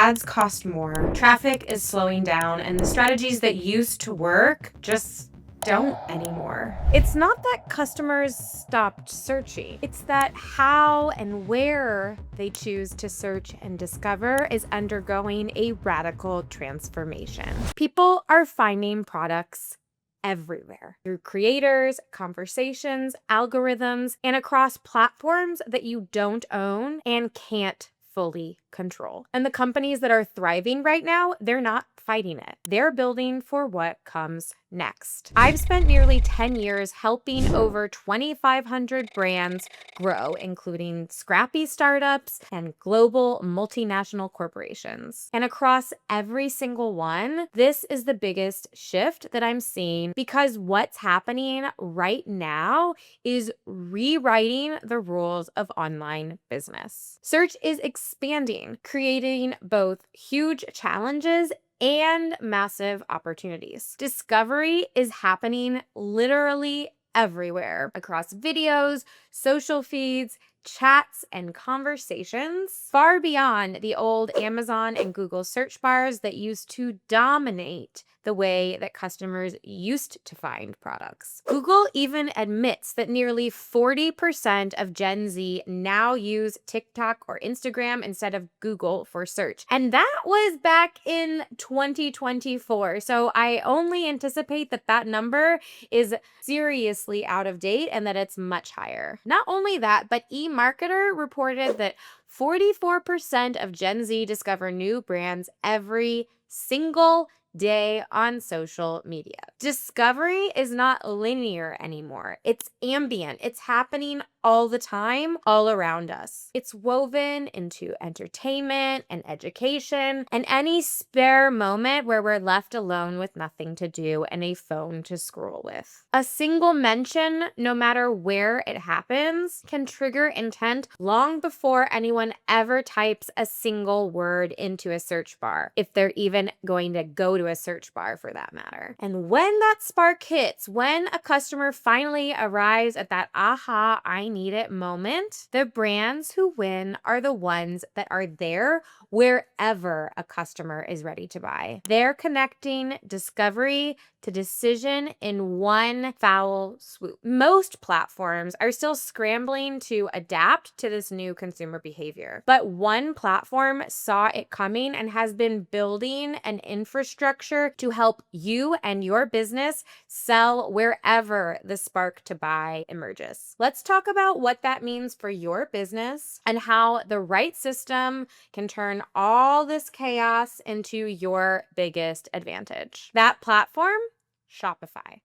ads cost more, traffic is slowing down, and the strategies that used to work just don't anymore. It's not that customers stopped searching. It's that how and where they choose to search and discover is undergoing a radical transformation. People are finding products everywhere through creators, conversations, algorithms, and across platforms that you don't own and can't fully control. And the companies that are thriving right now, they're not fighting it. They're building for what comes next. I've spent nearly 10 years helping over 2,500 brands grow, including scrappy startups and global multinational corporations. And across every single one, this is the biggest shift that I'm seeing, because what's happening right now is rewriting the rules of online business. Search is expanding, creating both huge challenges and massive opportunities. Discovery is happening literally everywhere across videos, social feeds, chats, and conversations, far beyond the old Amazon and Google search bars that used to dominate the way that customers used to find products. Google even admits that nearly 40% of Gen Z now use TikTok or Instagram instead of Google for search. And that was back in 2024. So I only anticipate that that number is seriously out of date and that it's much higher. Not only that, but eMarketer reported that 44% of Gen Z discover new brands every single day on social media. Discovery is not linear anymore. It's ambient. It's happening all the time, all around us. It's woven into entertainment and education and any spare moment where we're left alone with nothing to do and a phone to scroll with. A single mention, no matter where it happens, can trigger intent long before anyone ever types a single word into a search bar, if they're even going to go to a search bar for that matter. And when that spark hits, when a customer finally arrives at that aha, I need it moment, the brands who win are the ones that are there wherever a customer is ready to buy. They're connecting discovery to decision in one foul swoop. Most platforms are still scrambling to adapt to this new consumer behavior, but one platform saw it coming and has been building an infrastructure to help you and your business sell wherever the spark to buy emerges. Let's talk about what that means for your business and how the right system can turn all this chaos into your biggest advantage. That platform? Shopify.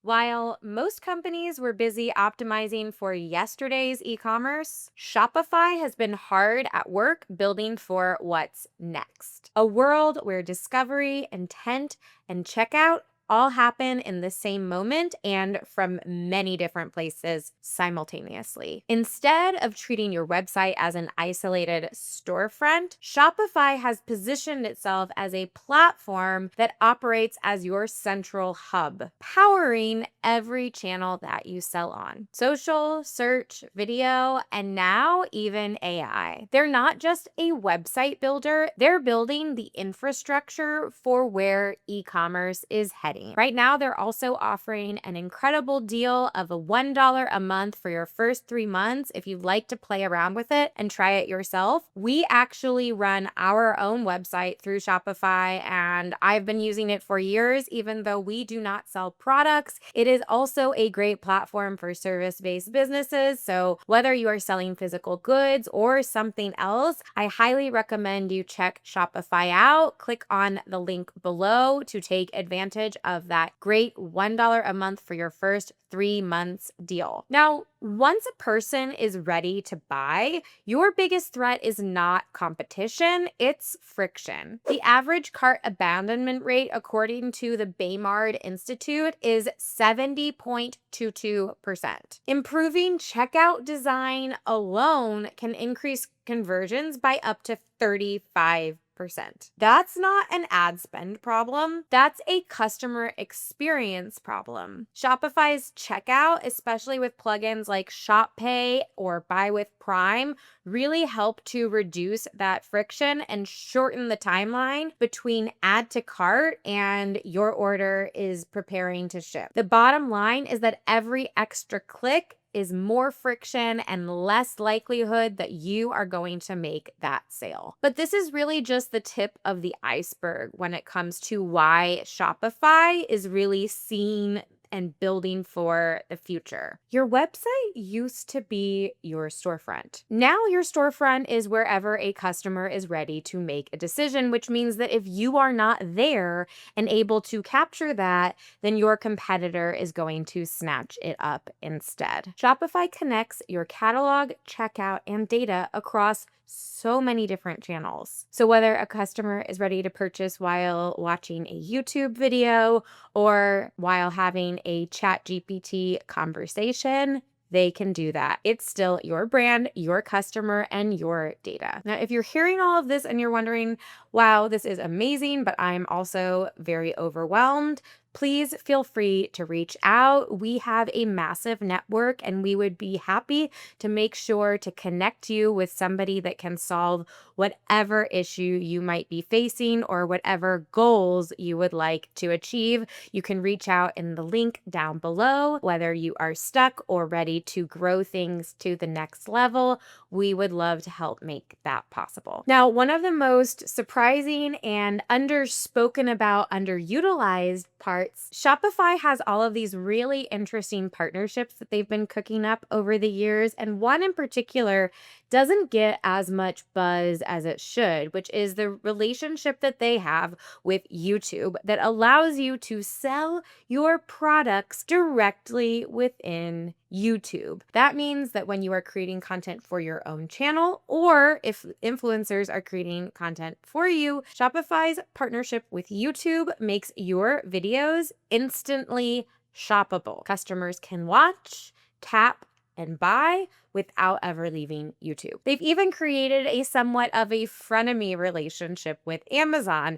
While most companies were busy optimizing for yesterday's e-commerce, Shopify has been hard at work building for what's next. A world where discovery, intent, and checkout all happen in the same moment and from many different places simultaneously. Instead of treating your website as an isolated storefront, Shopify has positioned itself as a platform that operates as your central hub, powering every channel that you sell on: social, search, video, and now even AI. They're not just a website builder, they're building the infrastructure for where e-commerce is heading. Right now, they're also offering an incredible deal of a $1 a month for your first 3 months if you'd like to play around with it and try it yourself. We actually run our own website through Shopify, and I've been using it for years, even though we do not sell products. It is also a great platform for service-based businesses. So whether you are selling physical goods or something else, I highly recommend you check Shopify out. Click on the link below to take advantage of that great $1 a month for your first 3 months deal. Now, once a person is ready to buy, your biggest threat is not competition, it's friction. The average cart abandonment rate, according to the Baymard Institute, is 70.22%. Improving checkout design alone can increase conversions by up to 35%. That's not an ad spend problem. That's a customer experience problem. Shopify's checkout, especially with plugins like Shop Pay or Buy with Prime, really help to reduce that friction and shorten the timeline between add to cart and your order is preparing to ship. The bottom line is that every extra click is more friction and less likelihood that you are going to make that sale. But this is really just the tip of the iceberg when it comes to why Shopify is really seen and building for the future. Your website used to be your storefront. Now your storefront is wherever a customer is ready to make a decision, which means that if you are not there and able to capture that, then your competitor is going to snatch it up instead. Shopify connects your catalog, checkout, and data across so many different channels. So whether a customer is ready to purchase while watching a YouTube video or while having a ChatGPT conversation, they can do that. It's still your brand, your customer, and your data. Now, if you're hearing all of this and you're wondering, wow, this is amazing, but I'm also very overwhelmed, please feel free to reach out. We have a massive network and we would be happy to make sure to connect you with somebody that can solve whatever issue you might be facing or whatever goals you would like to achieve. You can reach out in the link down below. Whether you are stuck or ready to grow things to the next level, we would love to help make that possible. Now, one of the most surprising and underspoken about, underutilized parts, Shopify has all of these really interesting partnerships that they've been cooking up over the years. And one in particular doesn't get as much buzz as it should, which is the relationship that they have with YouTube that allows you to sell your products directly within YouTube. That means that when you are creating content for your own channel, or if influencers are creating content for you, Shopify's partnership with YouTube makes your videos instantly shoppable. Customers can watch, tap, and buy without ever leaving YouTube. They've even created a somewhat of a frenemy relationship with Amazon,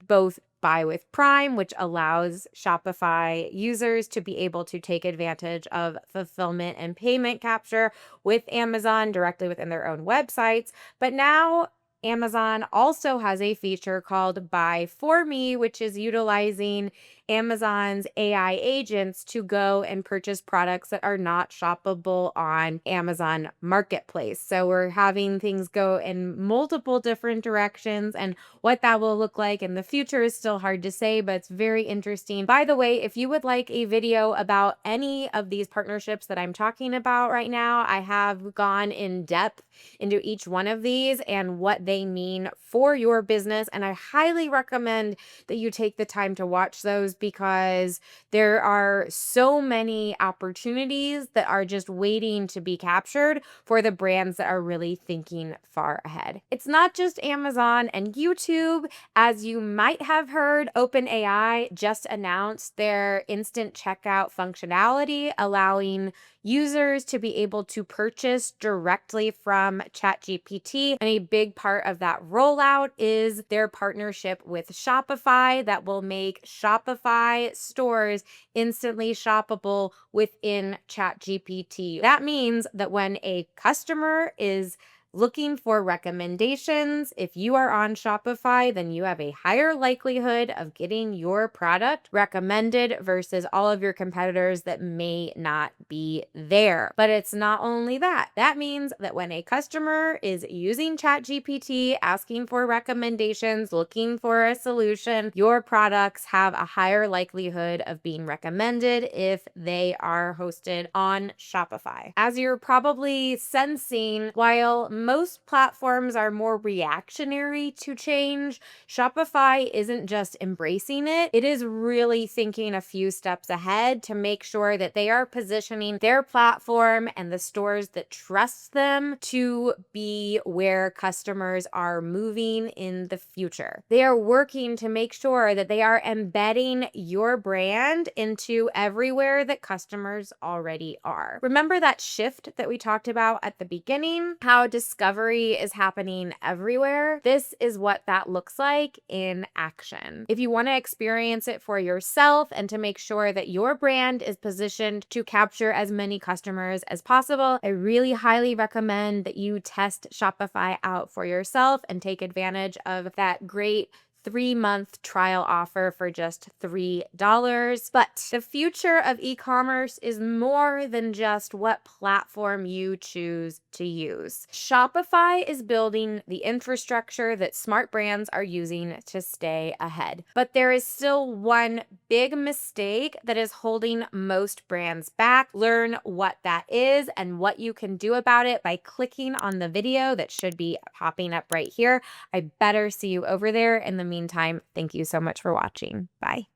both Buy with Prime, which allows Shopify users to be able to take advantage of fulfillment and payment capture with Amazon directly within their own websites. But now Amazon also has a feature called Buy for Me, which is utilizing Amazon's AI agents to go and purchase products that are not shoppable on Amazon Marketplace. So we're having things go in multiple different directions, and what that will look like in the future is still hard to say, but it's very interesting. By the way, if you would like a video about any of these partnerships that I'm talking about right now, I have gone in depth into each one of these and what they mean for your business, and I highly recommend that you take the time to watch those because there are so many opportunities that are just waiting to be captured for the brands that are really thinking far ahead. It's not just Amazon and YouTube. As you might have heard, OpenAI just announced their instant checkout functionality, allowing users to be able to purchase directly from ChatGPT. And a big part of that rollout is their partnership with Shopify that will make Shopify stores instantly shoppable within ChatGPT. That means that when a customer is looking for recommendations, if you are on Shopify, then you have a higher likelihood of getting your product recommended versus all of your competitors that may not be there. But it's not only that. That means that when a customer is using ChatGPT, asking for recommendations, looking for a solution, your products have a higher likelihood of being recommended if they are hosted on Shopify. As you're probably sensing, while most platforms are more reactionary to change, Shopify isn't just embracing it. It is really thinking a few steps ahead to make sure that they are positioning their platform and the stores that trust them to be where customers are moving in the future. They are working to make sure that they are embedding your brand into everywhere that customers already are. Remember that shift that we talked about at the beginning? How discovery discovery is happening everywhere, this is what that looks like in action. If you want to experience it for yourself and to make sure that your brand is positioned to capture as many customers as possible, I really highly recommend that you test Shopify out for yourself and take advantage of that great 3-month trial offer for just $3. But the future of e-commerce is more than just what platform you choose to use. Shopify is building the infrastructure that smart brands are using to stay ahead. But there is still one big mistake that is holding most brands back. Learn what that is and what you can do about it by clicking on the video that should be popping up right here. I better see you over there. In the meantime, thank you so much for watching. Bye.